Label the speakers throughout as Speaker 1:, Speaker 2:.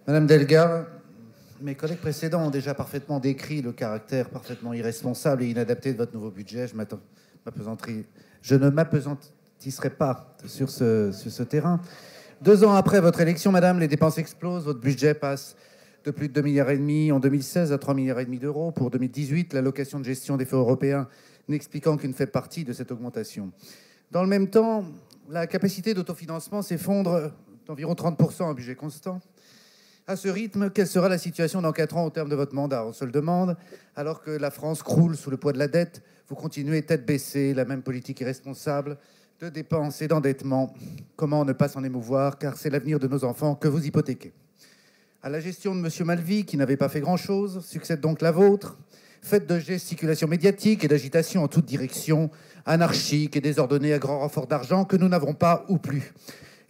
Speaker 1: Madame Delga, mes collègues précédents ont déjà parfaitement décrit le caractère parfaitement irresponsable et inadapté de votre nouveau budget. Je ne m'appesantisserai pas sur ce terrain. 2 ans après votre élection, madame, les dépenses explosent. Votre budget passe de plus de 2,5 milliards en 2016 à 3,5 milliards d'euros pour 2018. L'allocation de gestion des fonds européens n'expliquant qu'une faible partie de cette augmentation. Dans le même temps, la capacité d'autofinancement s'effondre d'environ 30% en budget constant. À ce rythme, quelle sera la situation dans 4 ans au terme de votre mandat? On se le demande. Alors que la France croule sous le poids de la dette, vous continuez tête baissée, la même politique irresponsable de dépenses et d'endettement. Comment ne pas s'en émouvoir, car c'est l'avenir de nos enfants que vous hypothéquez. À la gestion de M. Malvy, qui n'avait pas fait grand-chose, succède donc la vôtre, faite de gesticulations médiatiques et d'agitation en toute direction, anarchique et désordonnée à grand renfort d'argent que nous n'avons pas ou plus.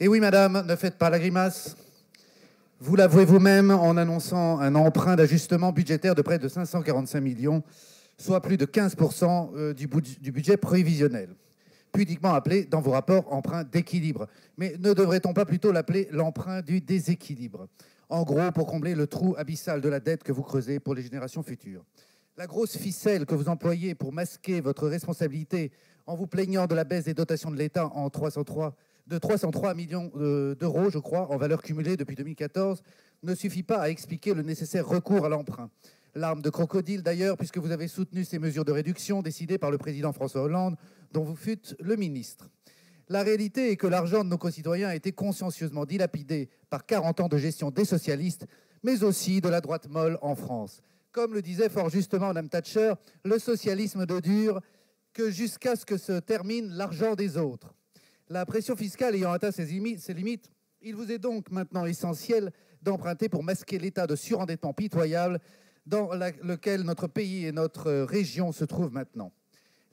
Speaker 1: Et oui, madame, ne faites pas la grimace. Vous l'avouez vous-même en annonçant un emprunt d'ajustement budgétaire de près de 545 millions, soit plus de 15% du budget prévisionnel, pudiquement appelé dans vos rapports emprunt d'équilibre. Mais ne devrait-on pas plutôt l'appeler l'emprunt du déséquilibre? En gros, pour combler le trou abyssal de la dette que vous creusez pour les générations futures. La grosse ficelle que vous employez pour masquer votre responsabilité en vous plaignant de la baisse des dotations de l'État de 303 millions d'euros, je crois, en valeur cumulée depuis 2014, ne suffit pas à expliquer le nécessaire recours à l'emprunt. L'arme de crocodile, d'ailleurs, puisque vous avez soutenu ces mesures de réduction décidées par le président François Hollande, dont vous fûtes le ministre. La réalité est que l'argent de nos concitoyens a été consciencieusement dilapidé par 40 ans de gestion des socialistes, mais aussi de la droite molle en France. Comme le disait fort justement Mme Thatcher, le socialisme ne dure que jusqu'à ce que se termine l'argent des autres. La pression fiscale ayant atteint ses limites, il vous est donc maintenant essentiel d'emprunter pour masquer l'état de surendettement pitoyable dans lequel notre pays et notre région se trouvent maintenant.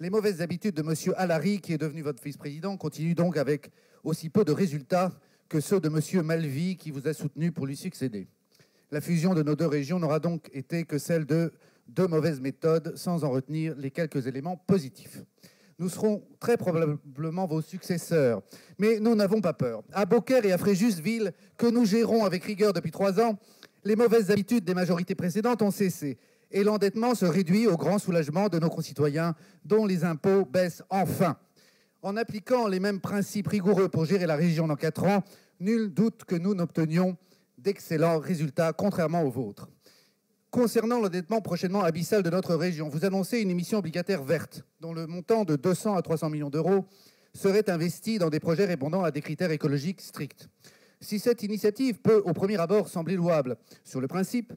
Speaker 1: Les mauvaises habitudes de M. Allary, qui est devenu votre vice-président, continuent donc avec aussi peu de résultats que ceux de M. Malvy, qui vous a soutenu pour lui succéder. La fusion de nos 2 régions n'aura donc été que celle de 2 mauvaises méthodes, sans en retenir les quelques éléments positifs. Nous serons très probablement vos successeurs, mais nous n'avons pas peur. À Beaucaire et à Fréjus-Ville, que nous gérons avec rigueur depuis 3 ans, les mauvaises habitudes des majorités précédentes ont cessé et l'endettement se réduit au grand soulagement de nos concitoyens dont les impôts baissent enfin. En appliquant les mêmes principes rigoureux pour gérer la région dans 4 ans, nul doute que nous n'obtenions d'excellents résultats, contrairement aux vôtres. Concernant l'endettement prochainement abyssal de notre région, vous annoncez une émission obligataire verte, dont le montant de 200 à 300 millions d'euros serait investi dans des projets répondant à des critères écologiques stricts. Si cette initiative peut, au premier abord, sembler louable sur le principe,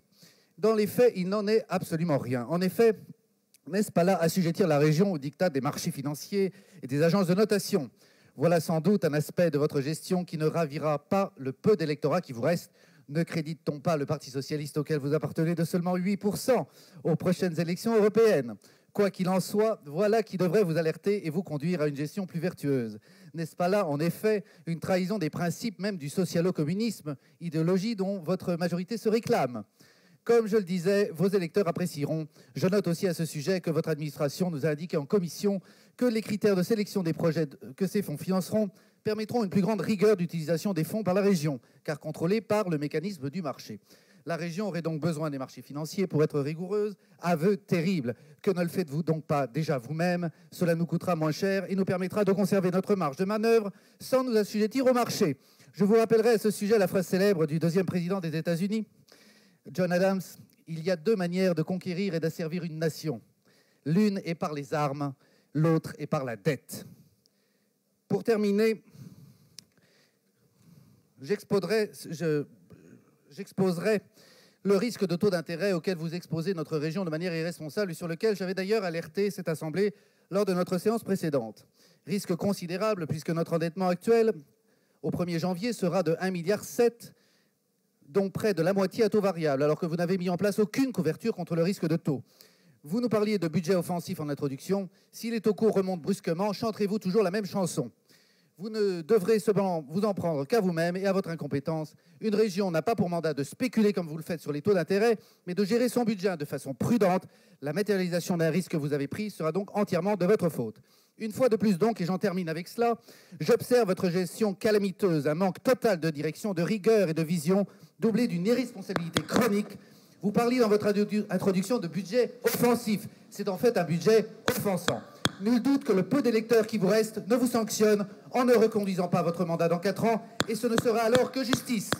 Speaker 1: dans les faits, il n'en est absolument rien. En effet, n'est-ce pas là assujettir la région au diktat des marchés financiers et des agences de notation? Voilà sans doute un aspect de votre gestion qui ne ravira pas le peu d'électorat qui vous reste. Ne crédite-t-on pas le Parti socialiste auquel vous appartenez de seulement 8% aux prochaines élections européennes? Quoi qu'il en soit, voilà qui devrait vous alerter et vous conduire à une gestion plus vertueuse. N'est-ce pas là, en effet, une trahison des principes même du socialo-communisme, idéologie dont votre majorité se réclame? Comme je le disais, vos électeurs apprécieront. Je note aussi à ce sujet que votre administration nous a indiqué en commission que les critères de sélection des projets que ces fonds financeront permettront une plus grande rigueur d'utilisation des fonds par la région, car contrôlée par le mécanisme du marché. La région aurait donc besoin des marchés financiers pour être rigoureuse. Aveu terrible. Que ne le faites-vous donc pas déjà vous-même? Cela nous coûtera moins cher et nous permettra de conserver notre marge de manœuvre sans nous assujettir au marché. Je vous rappellerai à ce sujet la phrase célèbre du 2e président des États-Unis, John Adams. Il y a 2 manières de conquérir et d'asservir une nation. L'une est par les armes, l'autre est par la dette. Pour terminer, j'exposerai le risque de taux d'intérêt auquel vous exposez notre région de manière irresponsable et sur lequel j'avais d'ailleurs alerté cette Assemblée lors de notre séance précédente. Risque considérable puisque notre endettement actuel, au 1er janvier, sera de 1,7 milliard, dont près de la moitié à taux variable, alors que vous n'avez mis en place aucune couverture contre le risque de taux. Vous nous parliez de budget offensif en introduction. Si les taux courts remontent brusquement, chanterez-vous toujours la même chanson? Vous ne devrez cependant vous en prendre qu'à vous-même et à votre incompétence. Une région n'a pas pour mandat de spéculer comme vous le faites sur les taux d'intérêt, mais de gérer son budget de façon prudente. La matérialisation d'un risque que vous avez pris sera donc entièrement de votre faute. Une fois de plus donc, et j'en termine avec cela, j'observe votre gestion calamiteuse, un manque total de direction, de rigueur et de vision, doublé d'une irresponsabilité chronique. Vous parliez dans votre introduction de budget offensif. C'est en fait un budget offensant. Nul doute que le peu d'électeurs qui vous reste ne vous sanctionne en ne reconduisant pas votre mandat dans 4 ans, et ce ne sera alors que justice.